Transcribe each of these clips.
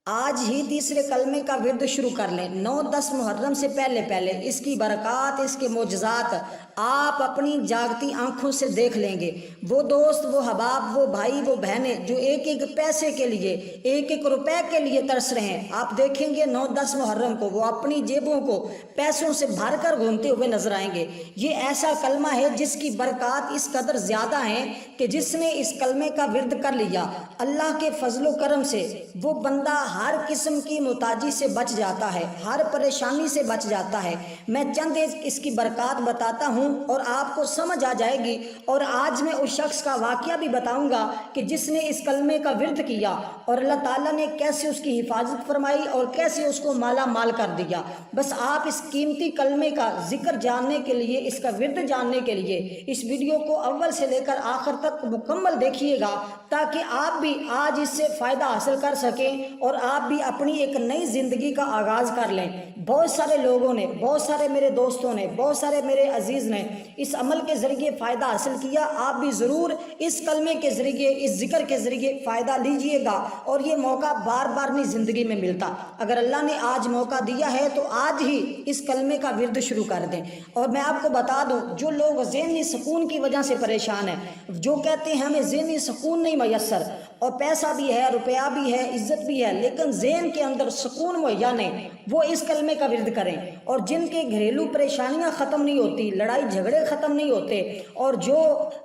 آج ہی تیسرے کلمے کا ورد شروع کر لیں۔ 9-10 محرم سے پہلے اس کی برکات، اس کے معجزات آپ اپنی جاگتی آنکھوں سے دیکھ لیں گے۔ وہ دوست، وہ احباب، وہ بھائی، وہ بہنیں جو ایک ایک پیسے کے لیے، ایک ایک روپے کے لیے ترس رہے ہیں، آپ دیکھیں گے 9-10 محرم کو وہ اپنی جیبوں کو پیسوں سے بھر کر گھومتے ہوئے نظر آئیں گے۔ یہ ایسا کلمہ ہے جس کی برکات اس قدر زیادہ ہیں کہ جس نے اس کلمے کا ورد کر لیا، اللہ کے فضل و کرم سے وہ بندہ ہر قسم کی محتاجی سے بچ جاتا ہے، ہر پریشانی سے بچ جاتا ہے۔ میں چند اس کی برکات بتاتا ہوں اور آپ کو سمجھ آ جائے گی، اور آج میں اس شخص کا واقعہ بھی بتاؤں گا کہ جس نے اس کلمے کا ورد کیا اور اللہ تعالیٰ نے کیسے اس کی حفاظت فرمائی اور کیسے اس کو مالا مال کر دیا۔ بس آپ اس قیمتی کلمے کا ذکر جاننے کے لیے، اس کا ورد جاننے کے لیے اس ویڈیو کو اول سے لے کر آخر تک مکمل دیکھیے گا، تاکہ آپ بھی آج اس سے فائدہ حاصل کر سکیں اور آپ بھی اپنی ایک نئی زندگی کا آغاز کر لیں۔ بہت سارے لوگوں نے، بہت سارے میرے دوستوں نے، بہت سارے میرے عزیز نے اس عمل کے ذریعے فائدہ حاصل کیا۔ آپ بھی ضرور اس کلمے کے ذریعے، اس ذکر کے ذریعے فائدہ لیجئے گا، اور یہ موقع بار بار نہیں زندگی میں ملتا۔ اگر اللہ نے آج موقع دیا ہے تو آج ہی اس کلمے کا ورد شروع کر دیں۔ اور میں آپ کو بتا دوں، جو لوگ ذہنی سکون کی وجہ سے پریشان ہیں، جو کہتے ہیں ہمیں ذہنی سکون نہیں میسر، اور پیسہ بھی ہے، روپیہ بھی ہے، عزت بھی ہے، لیکن ذہن کے اندر سکون مہیا نہیں، وہ اس کلمے کا ورد کریں۔ اور جن کے گھریلو پریشانیاں ختم نہیں ہوتی، لڑائی جھگڑے ختم نہیں ہوتے، اور جو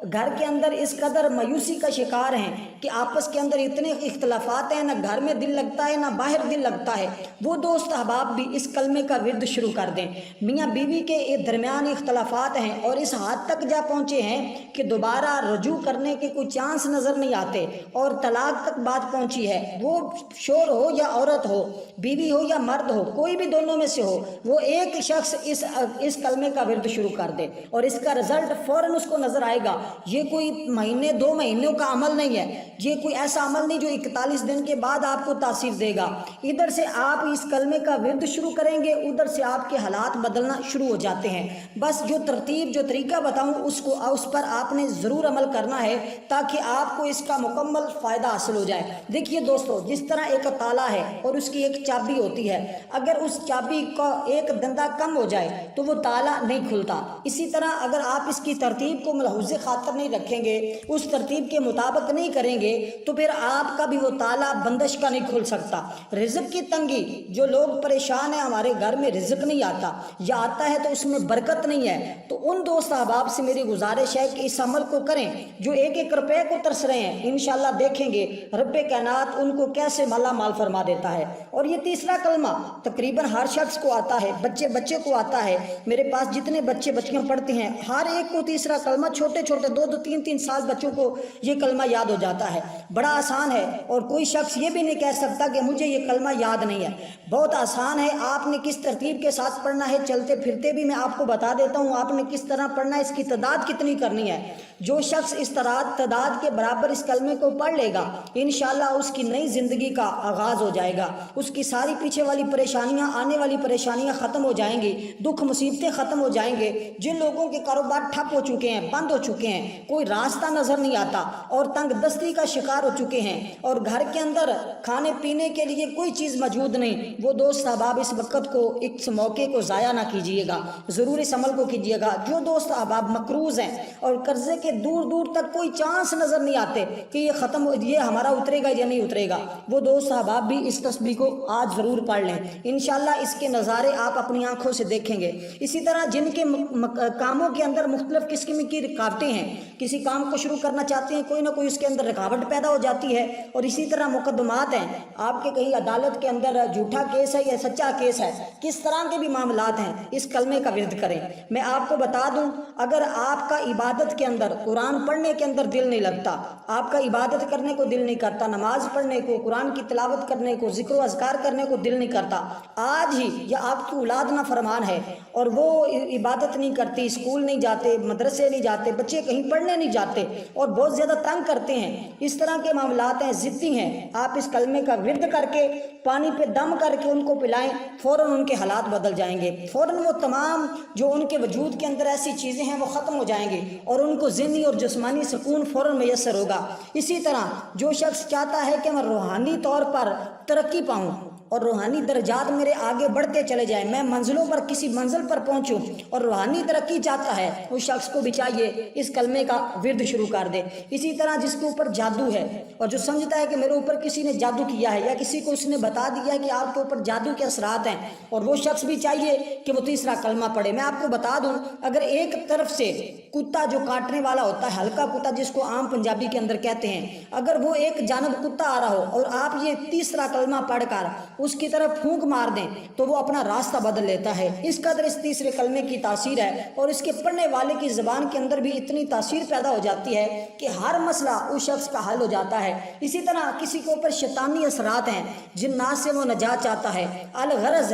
گھر کے اندر اس قدر مایوسی کا شکار ہیں کہ آپس کے اندر اتنے اختلافات ہیں، نہ گھر میں دل لگتا ہے نہ باہر دل لگتا ہے، وہ دوست احباب بھی اس کلمے کا ورد شروع کر دیں۔ میاں بیوی کے درمیان اختلافات ہیں اور اس حد تک جا پہنچے ہیں کہ دوبارہ رجوع کرنے کے کوئی چانس نظر نہیں آتے، اور طلاق تک بات پہنچی ہے۔ وہ شوہر ہو یا عورت ہو، بیوی ہو یا مرد ہو، کوئی بھی دونوں میں سے ہو، وہ ایک شخص اس کلمے کا ورد شروع کر دے اور اس کا رزلٹ فوراً اس کو نظر آئے گا۔ یہ کوئی مہینے 2 مہینوں کا عمل نہیں ہے، یہ کوئی ایسا عمل نہیں جو 41 دن کے بعد آپ کو تاثیر دے گا۔ ادھر سے آپ اس کلمے کا ورد شروع کریں گے، ادھر سے آپ کے حالات بدلنا شروع ہو جاتے ہیں۔ بس جو ترتیب، جو طریقہ بتاؤں اس پر آپ نے ضرور عمل کرنا ہے، تاکہ آپ کو اس کا مکمل فائدہ حاصل ہو جائے۔ دیکھیے دوستو، جس طرح ایک تالا ہے اور اس کی ایک چابی ہوتی ہے، اگر اس چابی کا ایک دندہ کم ہو جائے تو وہ تالا نہیں کھلتا۔ اسی طرح اگر آپ اس کی ترتیب کو ملحوظ خاطر نہیں رکھیں گے، اس ترتیب کے مطابق نہیں کریں گے، تو پھر آپ کا بھی وہ تالا بندش کا نہیں کھل سکتا۔ رزق کی تنگی، جو لوگ پریشان ہیں ہمارے گھر میں رزق نہیں آتا یا آتا ہے تو اس میں برکت نہیں ہے، تو ان دوست احباب سے میری گزارش ہے کہ اس عمل کو کریں جو ایک ایک روپے کو ترس رہے ہیں۔ انشاءاللہ دیکھیں گے رب کائنات ان کو کیسے مالا مال فرما دیتا ہے۔ اور یہ تیسرا کلمہ تقریباً ہر شخص کو آتا ہے، بچے کو آتا ہے۔ میرے پاس جتنے بچے بچیاں پڑھتے ہیں، ہر ایک کو تیسرا کلمہ، چھوٹے چھوٹے 2 3 سال بچوں کو یہ کلمہ یاد ہو جاتا ہے۔ بڑا آسان ہے، اور کوئی شخص یہ بھی نہیں کہہ سکتا کہ مجھے یہ کلمہ یاد نہیں ہے۔ بہت آسان ہے، آپ نے کس ترتیب کے ساتھ پڑھنا ہے، چلتے پھرتے بھی میں آپ کو بتا دیتا ہوں آپ نے کس طرح پڑھنا ہے، اس کی تعداد کتنی کرنی ہے۔ جو شخص اس تعداد کے برابر اس کلمے کو پڑھ لے گا، انشاءاللہ اس کی نئی زندگی کا آغاز ہو جائے گا۔ اس کی ساری پیچھے والی پریشانیاں، آنے والی پریشانیاں ختم ہو جائیں گی، دکھ مصیبتیں ختم ہو جائیں گے۔ جن لوگوں کے کاروبار ٹھپ ہو چکے ہیں، بند ہو چکے ہیں، کوئی راستہ نظر نہیں آتا اور تنگ دستی کا شکار ہو چکے ہیں، اور گھر کے اندر کھانے پینے کے لیے کوئی چیز موجود نہیں، وہ دوست احباب اس وقت کو، اس موقع کو ضائع نہ کیجیے گا، ضرور اس عمل کو کیجیے گا۔ جو دوست احباب مقروض ہیں اور قرضے کے دور تک کوئی چانس نظر نہیں آتے کہ یہ ختم ہو، یہ ہمارا اترے گا یا نہیں اترے گا، وہ دوست احباب بھی اس تسبیح کو آج ضرور پڑھ لیں۔ انشاءاللہ اس کے نظارے آپ اپنی آنکھوں سے دیکھیں گے۔ اسی طرح جن کے کاموں کے اندر مختلف قسم کی رکاوٹیں ہیں، کسی کام کو شروع کرنا چاہتے ہیں، کوئی نہ کوئی اس کے اندر رکاوٹ پیدا ہو جاتی ہے، اور اسی طرح مقدمات ہیں، آپ کے کہیں عدالت کے اندر جھوٹا کیس ہے یا سچا کیس ہے، کس طرح کے بھی معاملات ہیں، اس کلمے کا ورد کریں۔ میں آپ کو بتا دوں، اگر آپ کا عبادت کے اندر، قرآن پڑھنے کے اندر دل نہیں لگتا، آپ کا عبادت کرنے کو دل نہیں کرتا، نماز پڑھنے کو، قرآن کی تلاوت کرنے کو، ذکر و اذکار کرنے کو دل نہیں کرتا، آج ہی، یا آپ کی اولاد نافرمان ہے، اور وہ عبادت نہیں کرتی، اسکول نہیں جاتے، مدرسے نہیں جاتے، بچے کہیں پڑھنے نہیں جاتے اور بہت زیادہ تنگ کرتے ہیں، اس طرح کے معاملات ہیں، ضدی ہیں، آپ اس کلمے کا ورد کر کے پانی پہ دم کر کے ان کو پلائیں، فوراً ان کے حالات بدل جائیں گے، فوراً وہ تمام جو ان کے وجود کے اندر ایسی چیزیں ہیں وہ ختم ہو جائیں گی اور ان کو ذہنی اور جسمانی سکون فوراً میسر ہوگا۔ اسی طرح جو شخص چاہتا ہے کہ میں روحانی طور پر ترقی پاؤں اور روحانی درجات میرے آگے بڑھتے چلے جائیں، میں منزلوں پر کسی منزل پر پہنچوں اور روحانی ترقی چاہتا ہے، اس شخص کو بھی چاہیے اس کلمے کا ورد شروع کر دے۔ اسی طرح جس کے اوپر جادو ہے اور جو سمجھتا ہے کہ میرے اوپر کسی نے جادو کیا ہے یا کسی کو اس نے بتا دیا ہے کہ آپ کے اوپر جادو کے اثرات ہیں، اور وہ شخص بھی چاہیے کہ وہ تیسرا کلمہ پڑھے۔ میں آپ کو بتا دوں، اگر ایک طرف سے کتا جو کاٹنے والا ہوتا ہے، ہلکا کتا جس کو عام پنجابی کے اندر کہتے ہیں، اگر وہ ایک جانب کتا آ رہا ہو اور آپ یہ تیسرا کلمہ پڑھ کر اس کی طرف پھونک مار دیں تو وہ اپنا راستہ بدل لیتا ہے۔ اس قدر اس تیسرے کلمے کی تاثیر ہے اور اس کے پڑھنے والے کی زبان کے اندر بھی اتنی تاثیر پیدا ہو جاتی ہے کہ ہر مسئلہ اس شخص کا حل ہو جاتا ہے۔ اسی طرح کسی کے اوپر شیطانی اثرات ہیں، جنات سے وہ نجات چاہتا ہے، الغرض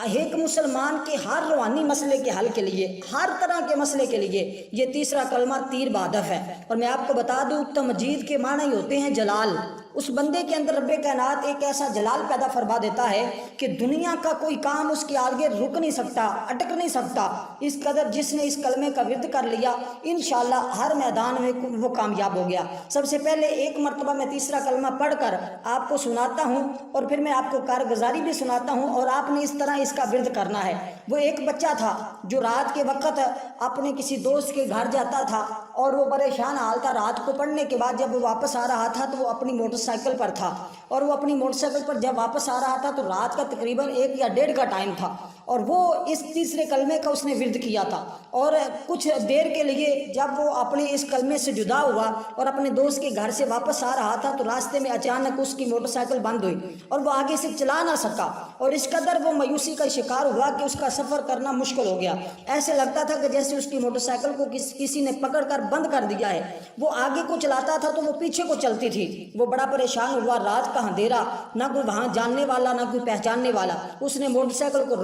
ایک مسلمان کے ہر روحانی مسئلے کے حل کے لیے، ہر طرح کے مسئلے کے لیے یہ تیسرا کلمہ تیر بہدف ہے۔ اور میں آپ کو بتا دوں، تمجید کے معنی ہوتے ہیں جلال۔ اس بندے کے اندر رب کائنات ایک ایسا جلال پیدا فرما دیتا ہے کہ دنیا کا کوئی کام اس کے آگے رک نہیں سکتا، اٹک نہیں سکتا۔ اس قدر جس نے اس کلمے کا ورد کر لیا، انشاءاللہ ہر میدان میں وہ کامیاب ہو گیا۔ سب سے پہلے ایک مرتبہ میں تیسرا کلمہ پڑھ کر آپ کو سناتا ہوں اور پھر میں آپ کو کارگزاری بھی سناتا ہوں، اور آپ نے اس طرح اس کا ورد کرنا ہے۔ وہ ایک بچہ تھا جو رات کے وقت اپنے کسی دوست کے گھر جاتا تھا اور وہ پریشان حال تھا۔ رات کو پڑھنے کے بعد جب وہ واپس آ رہا تھا تو وہ اپنی موٹر سائیکل پر تھا، اور وہ اپنی موٹر سائیکل پر جب واپس آ رہا تھا تو رات کا تقریباً 1 یا 1:30 کا ٹائم تھا، اور وہ اس تیسرے کلمے کا اس نے ورد کیا تھا۔ اور کچھ دیر کے لیے جب وہ اپنے اس کلمے سے جدا ہوا اور اپنے دوست کے گھر سے واپس آ رہا تھا تو راستے میں اچانک اس کی موٹر سائیکل بند ہوئی اور وہ آگے سے چلا نہ سکا، اور اس قدر وہ مایوسی کا شکار ہوا کہ اس کا سفر کرنا مشکل ہو گیا۔ ایسے لگتا تھا کہ جیسے اس کی موٹر سائیکل کو کسی نے پکڑ کر بند کر دیا ہے۔ وہ آگے کو چلاتا تھا تو وہ پیچھے کو چلتی تھی۔ وہ بڑا پریشان ہوا، رات کا اندھیرا، نہ کوئی وہاں جاننے والا نہ کوئی پہچاننے والا۔ اس نے موٹر سائیکل کو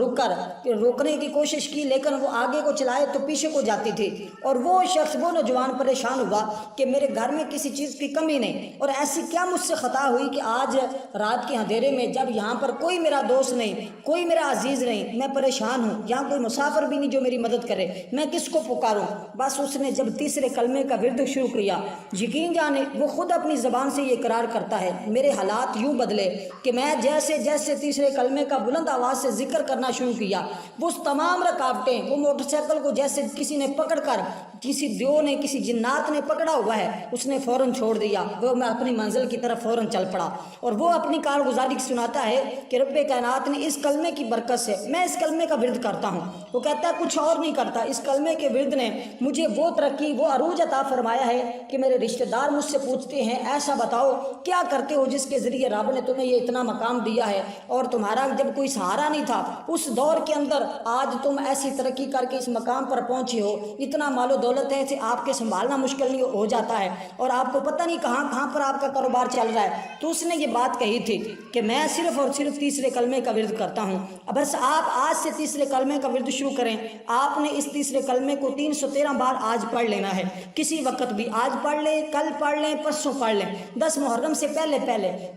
روکنے کی کوشش کی، لیکن وہ آگے کو چلائے تو پیچھے کو جاتی تھی، اور وہ شخص، وہ نوجوان پریشان ہوا کہ میرے گھر میں کسی چیز کی کمی نہیں، اور ایسی کیا مجھ سے خطا ہوئی کہ آج رات کے اندھیرے میں جب یہاں پر کوئی میرا دوست نہیں، کوئی میرا عزیز نہیں، میں پریشان ہوں، یہاں کوئی مسافر بھی نہیں جو میری مدد کرے، میں کس کو پکاروں؟ بس اس نے جب تیسرے کلمے کا ورد شروع کیا، یقین جانے وہ خود اپنی زبان سے یہ اقرار کرتا ہے، میرے حالات یوں بدلے کہ میں جیسے جیسے تیسرے کلمے کا بلند آواز سے ذکر کرنا شروع کیا، وہ تمام رکاوٹیں، وہ موٹر سائیکل کو جیسے کسی نے پکڑ کر، کسی دیو نے، کسی جنات نے پکڑا ہوا ہے، اس نے فوراً چھوڑ دیا، وہ میں اپنی منزل کی طرف فوراً چل پڑا۔ اور وہ اپنی کارگزاری سناتا ہے کہ رب کائنات نے اس کلمے کی برکت سے میں اس کلمے کا ورد کرتا ہوں۔ وہ کہتا ہے کچھ اور نہیں کرتا، اس کلمے کے ورد نے مجھے وہ ترقی، وہ عروج عطا فرمایا ہے کہ میرے رشتہ دار مجھ سے پوچھتے ہیں ایسا بتاؤ کیا کرتے ہو جس کے ذریعے رب نے تمہیں یہ اتنا مقام دیا ہے، اور تمہارا جب کوئی سہارا نہیں تھا اس دور کے اندر آج تم ایسی ترقی کر کے اس مقام پر پہنچے ہو، اتنا مال و دولت ہے کہ آپ کے سنبھالنا مشکل نہیں ہو جاتا ہے، اور آپ کو پتہ نہیں کہاں کہاں پر آپ کا کاروبار چل رہا ہے۔ تو اس نے یہ بات کہی تھی کہ میں صرف اور صرف تیسرے کلمے کا ورد کرتا ہوں، بس آپ آج سے تیسرے کلمے کا ورد شروع کریں۔ آپ نے اس تیسرے کلمے کو 313 بار آج پڑھ لینا ہے، کسی وقت بھی، آج پڑھ لیں، کل پڑھ لیں، پرسوں پڑھ لیں، 10 محرم سے پہلے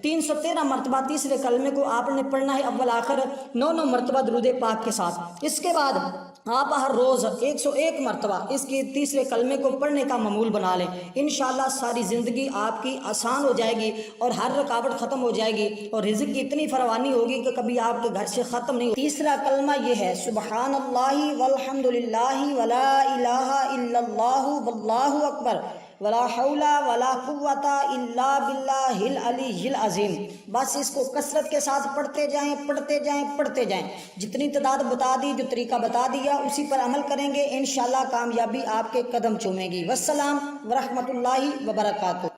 313 مرتبہ تیسرے کلمے کو آپ نے پڑھنا ہے، اول آخر 9 مرتبہ درود پاک کے ساتھ۔ اس کے بعد آپ ہر روز 101 مرتبہ اس کی تیسرے کلمے کو پڑھنے کا معمول بنا لیں، انشاءاللہ ساری زندگی آپ کی آسان ہو جائے گی اور ہر رکاوٹ ختم ہو جائے گی، اور رزق کی اتنی فراوانی ہوگی کہ کبھی آپ کے گھر سے ختم نہیں ہوگی۔ تیسرا کلمہ یہ ہے، سبحان اللہ والحمد للہ ولا الہ الا اللہ واللہ اکبر ولا حول ولا قوت الا باللہ العلی العظیم۔ بس اس کو کثرت کے ساتھ پڑھتے جائیں، پڑھتے جائیں، پڑھتے جائیں، جتنی تعداد بتا دی، جو طریقہ بتا دیا اسی پر عمل کریں گے، انشاءاللہ کامیابی آپ کے قدم چومے گی۔ والسلام ورحمۃ اللہ وبرکاتہ۔